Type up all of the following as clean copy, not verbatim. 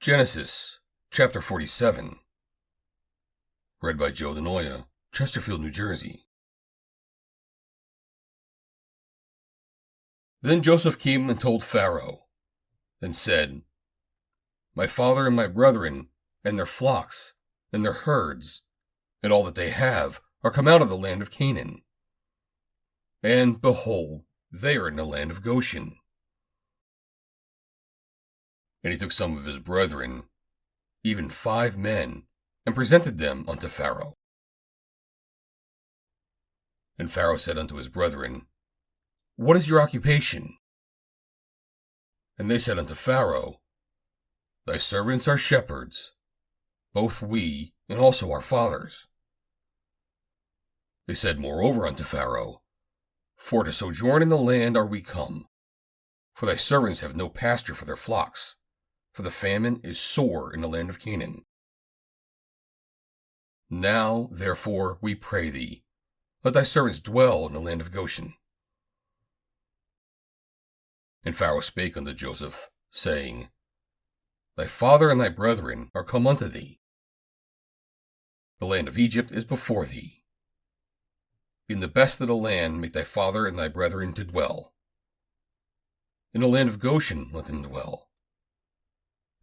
Genesis, chapter 47. Read by Joe DeNoia, Chesterfield, New Jersey. Then Joseph came and told Pharaoh, and said, My father and my brethren, and their flocks, and their herds, and all that they have, are come out of the land of Canaan. And, behold, they are in the land of Goshen. And he took some of his brethren, even 5 men, and presented them unto Pharaoh. And Pharaoh said unto his brethren, What is your occupation? And they said unto Pharaoh, Thy servants are shepherds, both we and also our fathers. They said moreover unto Pharaoh, For to sojourn in the land are we come, for thy servants have no pasture for their flocks, for the famine is sore in the land of Canaan. Now, therefore, we pray thee, let thy servants dwell in the land of Goshen. And Pharaoh spake unto Joseph, saying, Thy father and thy brethren are come unto thee. The land of Egypt is before thee. In the best of the land make thy father and thy brethren to dwell. In the land of Goshen let them dwell.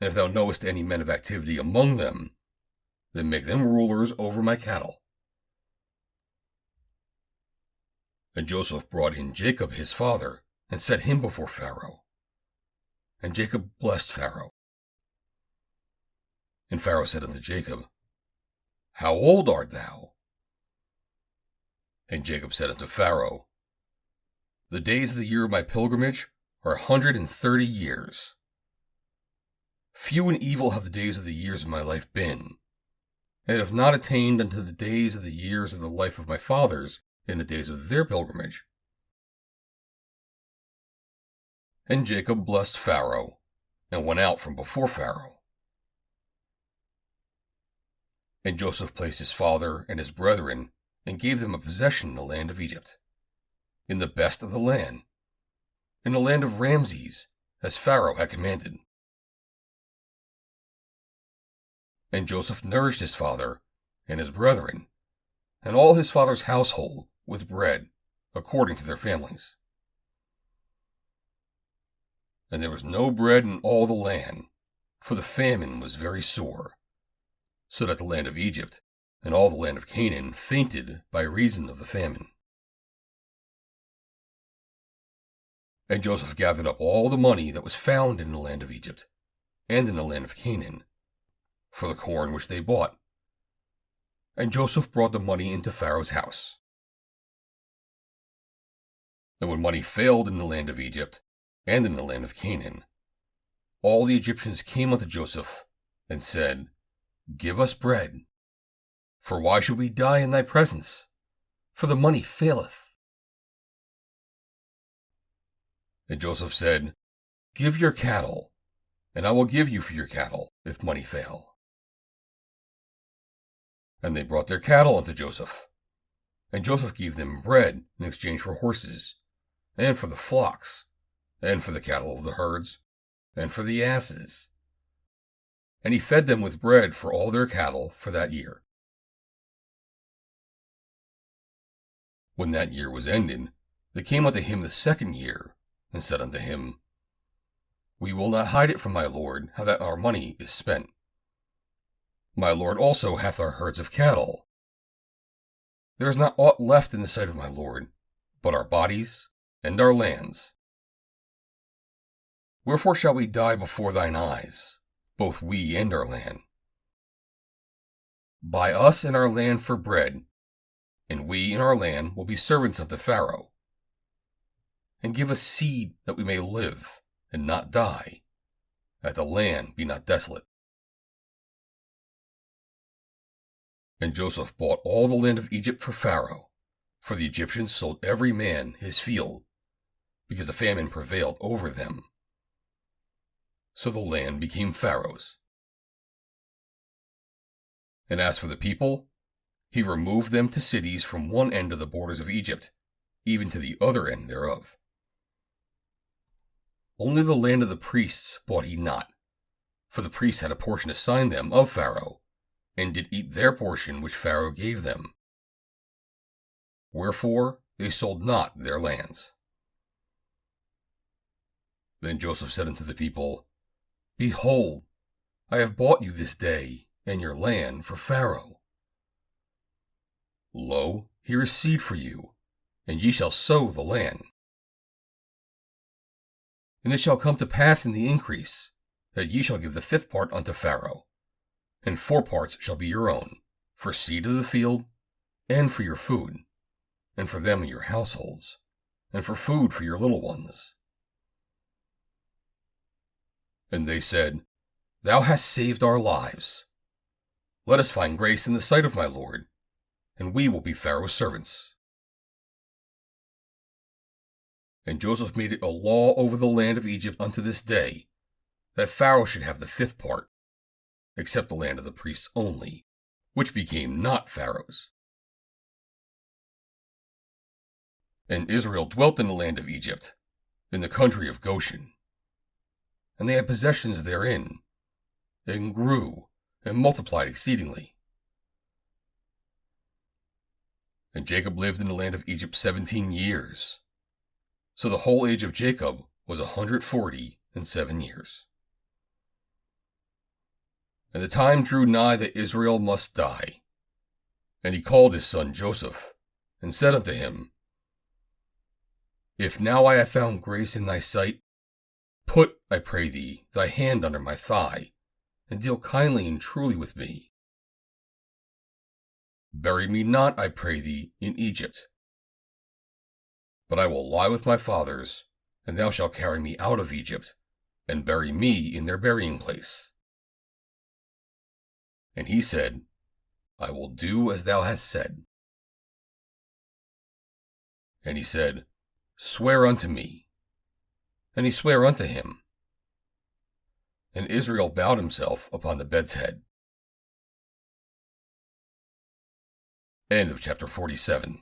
And if thou knowest any men of activity among them, then make them rulers over my cattle. And Joseph brought in Jacob his father, and set him before Pharaoh. And Jacob blessed Pharaoh. And Pharaoh said unto Jacob, How old art thou? And Jacob said unto Pharaoh, The days of the year of my pilgrimage are 130 years. Few and evil have the days of the years of my life been, and have not attained unto the days of the years of the life of my fathers in the days of their pilgrimage. And Jacob blessed Pharaoh, and went out from before Pharaoh. And Joseph placed his father and his brethren, and gave them a possession in the land of Egypt, in the best of the land, in the land of Ramses, as Pharaoh had commanded. And Joseph nourished his father and his brethren, and all his father's household with bread, according to their families. And there was no bread in all the land, for the famine was very sore, so that the land of Egypt and all the land of Canaan fainted by reason of the famine. And Joseph gathered up all the money that was found in the land of Egypt, and in the land of Canaan, for the corn which they bought. And Joseph brought the money into Pharaoh's house. And when money failed in the land of Egypt, and in the land of Canaan, all the Egyptians came unto Joseph, and said, Give us bread, for why should we die in thy presence? For the money faileth. And Joseph said, Give your cattle, and I will give you for your cattle, if money fail. And they brought their cattle unto Joseph, and Joseph gave them bread in exchange for horses, and for the flocks, and for the cattle of the herds, and for the asses. And he fed them with bread for all their cattle for that year. When that year was ended, they came unto him the 2nd year, and said unto him, We will not hide it from my lord how that our money is spent. My lord also hath our herds of cattle. There is not aught left in the sight of my lord, but our bodies and our lands. Wherefore shall we die before thine eyes, both we and our land? Buy us and our land for bread, and we and our land will be servants unto Pharaoh. And give us seed that we may live, and not die, that the land be not desolate. And Joseph bought all the land of Egypt for Pharaoh, for the Egyptians sold every man his field, because the famine prevailed over them. So the land became Pharaoh's. And as for the people, he removed them to cities from one end of the borders of Egypt, even to the other end thereof. Only the land of the priests bought he not, for the priests had a portion assigned them of Pharaoh, and did eat their portion which Pharaoh gave them. Wherefore they sold not their lands. Then Joseph said unto the people, Behold, I have bought you this day and your land for Pharaoh. Lo, here is seed for you, and ye shall sow the land. And it shall come to pass in the increase, that ye shall give the 5th part unto Pharaoh, and 4 parts shall be your own, for seed of the field, and for your food, and for them in your households, and for food for your little ones. And they said, Thou hast saved our lives. Let us find grace in the sight of my lord, and we will be Pharaoh's servants. And Joseph made it a law over the land of Egypt unto this day, that Pharaoh should have the 5th part, except the land of the priests only, which became not Pharaoh's. And Israel dwelt in the land of Egypt, in the country of Goshen. And they had possessions therein, and grew, and multiplied exceedingly. And Jacob lived in the land of Egypt 17 years. So the whole age of Jacob was 147 years. And the time drew nigh that Israel must die. And he called his son Joseph, and said unto him, If now I have found grace in thy sight, put, I pray thee, thy hand under my thigh, and deal kindly and truly with me. Bury me not, I pray thee, in Egypt. But I will lie with my fathers, and thou shalt carry me out of Egypt, and bury me in their burying place. And he said, I will do as thou hast said. And he said, Swear unto me. And he sware unto him. And Israel bowed himself upon the bed's head. End of chapter 47.